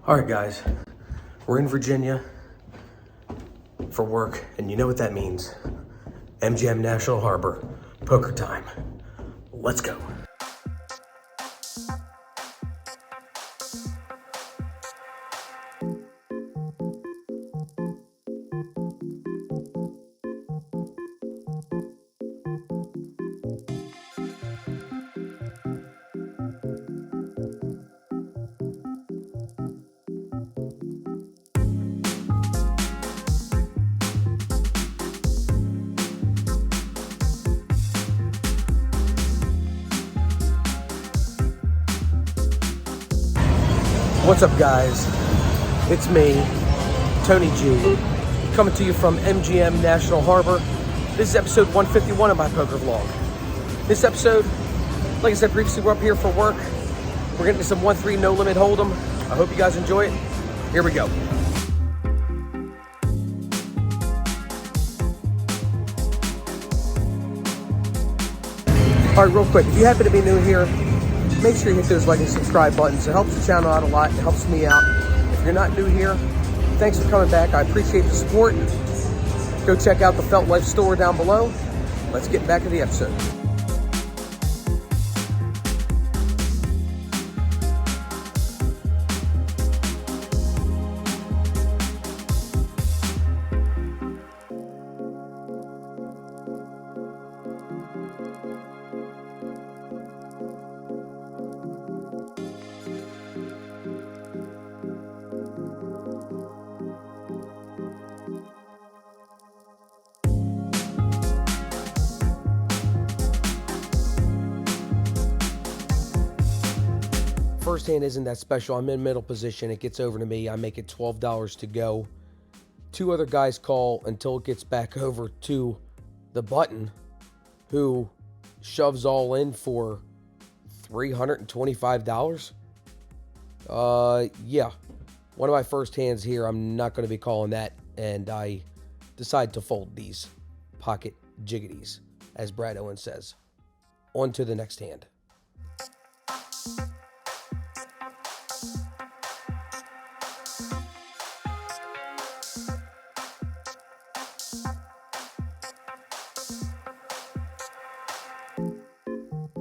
All right, guys, we're in Virginia for work, and you know what that means. MGM National Harbor, poker time. Let's go. What's up, guys? It's me, Tony G, coming to you from MGM National Harbor. This is episode 151 of my poker vlog. This episode, like I said previously, we're up here for work. We're getting to some 1-3 no limit hold'em. I hope you guys enjoy it. Here we go. All right, real quick, if you happen to be new here, make sure you hit those like and subscribe buttons. It helps the channel out a lot. It helps me out. If you're not new here, thanks for coming back. I appreciate the support. Go check out the Felt Life store down below. Let's get back to the episode. First hand isn't that special. I'm in middle position. It gets over to me. I make it $12 to go. Two other guys call until it gets back over to the button, who shoves all in for $325. Yeah. One of my first hands here. I'm not going to be calling that. And I decide to fold these pocket jiggities, as Brad Owen says. On to the next hand.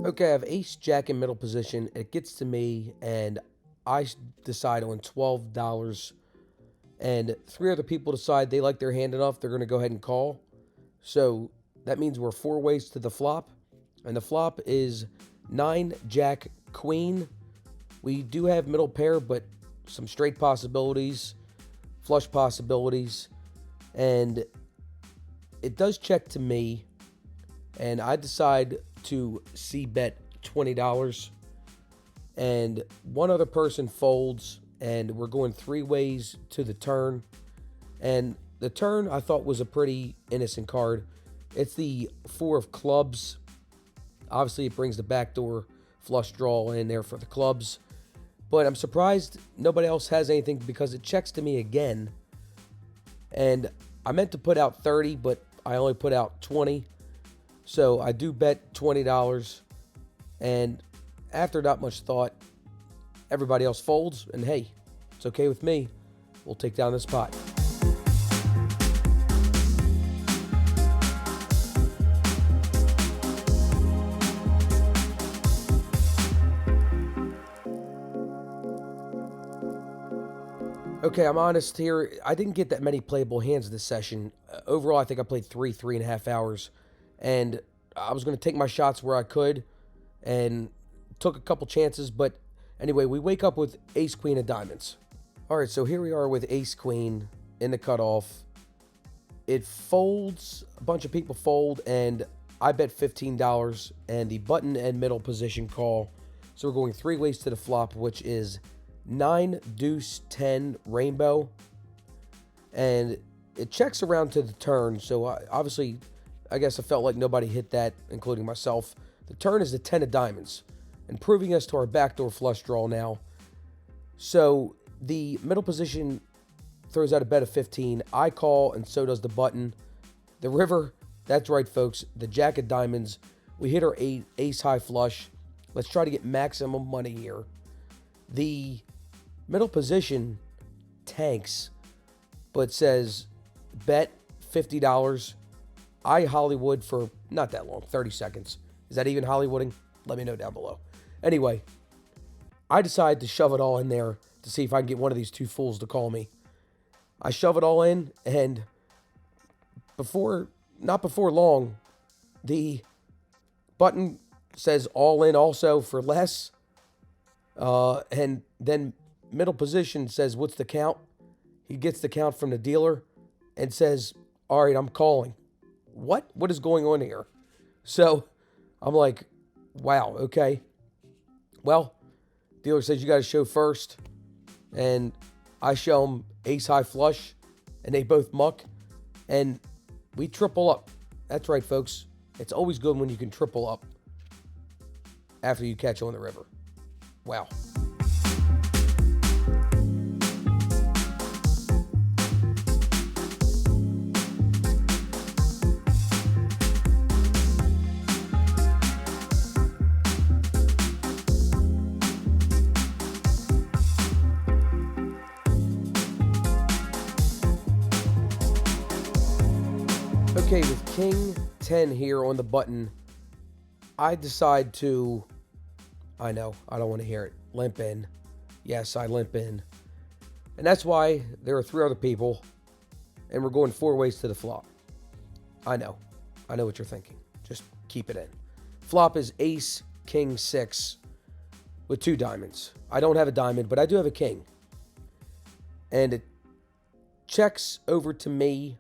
Okay, I have ace jack in middle position. It gets to me, and I decide on $12. And three other people decide they like their hand enough, they're going to go ahead and call. So that means we're four ways to the flop. And the flop is 9 jack queen. We do have middle pair, but some straight possibilities, flush possibilities. And it does check to me. And I decide to c-bet $20, and one other person folds, and we're going three ways to the turn. And the turn I thought was a pretty innocent card. It's the 4 of clubs. Obviously, it brings the backdoor flush draw in there for the clubs, but I'm surprised nobody else has anything because it checks to me again. And I meant to put out 30, but I only put out 20. So I do bet $20, and after not much thought, everybody else folds, and hey, it's okay with me. We'll take down this pot. Okay, I'm honest here. I didn't get that many playable hands this session. Overall, I think I played 3.5 hours. And I was going to take my shots where I could and took a couple chances. But anyway, we wake up with ace queen of diamonds. All right, so here we are with ace queen in the cutoff. It folds. A bunch of people fold, and I bet $15. And the button and middle position call. So we're going three ways to the flop, which is 9 deuce 10 rainbow. And it checks around to the turn. So obviously, I guess I felt like nobody hit that, including myself. The turn is the 10 of diamonds, and proving us to our backdoor flush draw now. So the middle position throws out a bet of 15. I call, and so does the button. The river, that's right, folks, the jack of diamonds. We hit our ace high flush. Let's try to get maximum money here. The Middle position tanks, but says bet $50. I Hollywood for not that long, 30 seconds. Is that even Hollywooding? Let me know down below. Anyway, I decide to shove it all in there to see if I can get one of these two fools to call me. I shove it all in, and not before long, the button says all in also for less. And then middle position says, what's the count? He gets the count from the dealer and says, all right, I'm calling. What? What is going on here? So I'm like, wow, okay. Well, dealer says you got to show first. And I show them ace high flush, and they both muck. And we triple up. That's right, folks. It's always good when you can triple up after you catch on the river. Wow. Okay, with King 10 here on the button, I decide to, I know, I don't want to hear it, limp in. Yes, I limp in. And that's why there are 3 other people, and we're going 4 ways to the flop. I know what you're thinking. Just keep it in. Flop is ace, king 6 with 2 diamonds. I don't have a diamond, but I do have a king. And it checks over to me.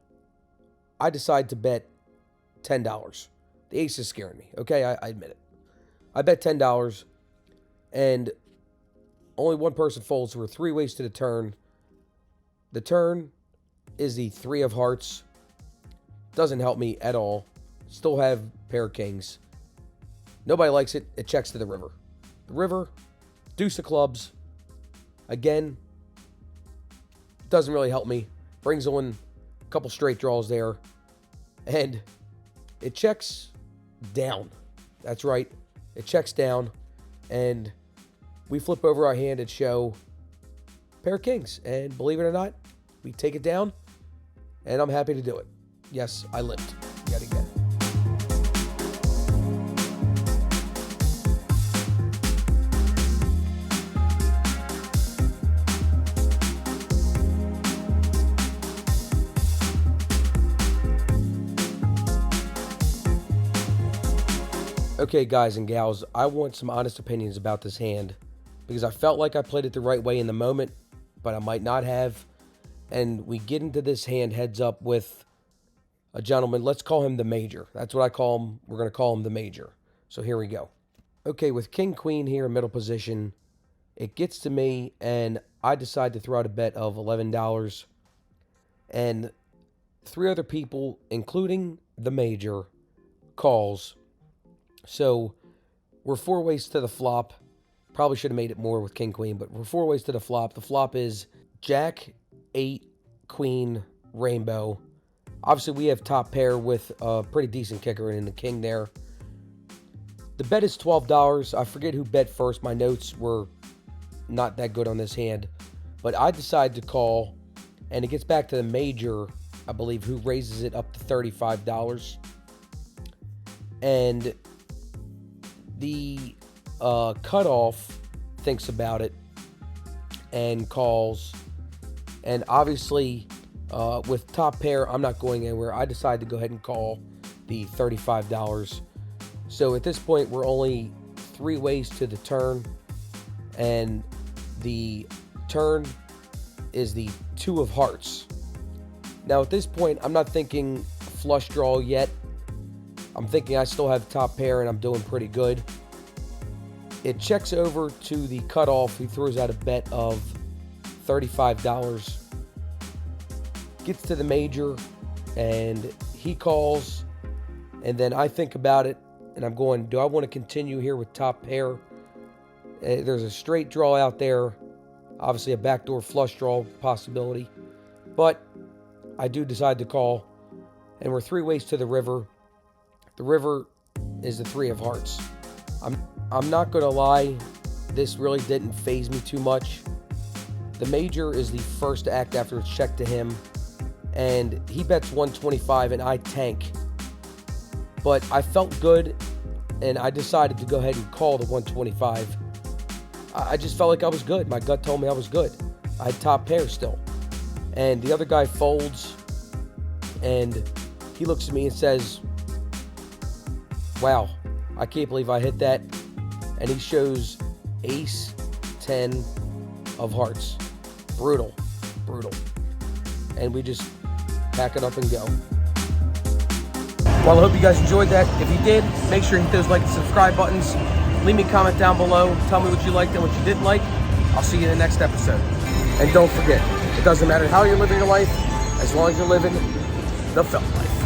I decide to bet $10. The ace is scaring me. Okay, I admit it. I bet $10, and only one person folds. So we're 3 ways to the turn. The turn is the 3 of hearts. Doesn't help me at all. Still have pair of kings. Nobody likes it. It checks to the river. The river, deuce of clubs. Again, doesn't really help me. Brings on a couple straight draws there. And it checks down. That's right. It checks down. And we flip over our hand and show pair of kings. And believe it or not, we take it down. And I'm happy to do it. Yes, I limped yet again. Okay, guys and gals, I want some honest opinions about this hand because I felt like I played it the right way in the moment, but I might not have. And we get into this hand heads up with a gentleman. Let's call him the Major. That's what I call him. We're going to call him the Major. So here we go. Okay, with King Queen here in middle position, it gets to me, and I decide to throw out a bet of $11. And 3 other people, including the Major, calls. So we're 4 ways to the flop. Probably should have made it more with King Queen, but we're 4 ways to the flop. The flop is Jack, 8, Queen, Rainbow. Obviously, we have top pair with a pretty decent kicker in the king there. The bet is $12. I forget who bet first. My notes were not that good on this hand. But I decide to call, and it gets back to the Major, I believe, who raises it up to $35. And the cutoff thinks about it and calls. And obviously, with top pair, I'm not going anywhere. I decide to go ahead and call the $35. So at this point, we're only 3 ways to the turn. And the turn is the 2 of hearts. Now at this point, I'm not thinking flush draw yet. I'm thinking I still have top pair and I'm doing pretty good. It checks over to the cutoff. He throws out a bet of $35. Gets to the Major and he calls. And then I think about it and I'm going, do I want to continue here with top pair? There's a straight draw out there. Obviously a backdoor flush draw possibility. But I do decide to call. And we're 3 ways to the river. The river is the 3 of hearts. I'm not going to lie. This really didn't faze me too much. The major is the first act after it's checked to him, and he bets 125 and I tank. But I felt good, and I decided to go ahead and call the 125. I just felt like I was good. My gut told me I was good. I had top pair still. And the other guy folds, and he looks at me and says, wow, I can't believe I hit that. And he shows ace 10 of hearts. Brutal. And we just pack it up and go. Well, I hope you guys enjoyed that. If you did, make sure you hit those like and subscribe buttons. Leave me a comment down below. Tell me what you liked and what you didn't like. I'll see you in the next episode. And don't forget, it doesn't matter how you're living your life, as long as you're living the felt life.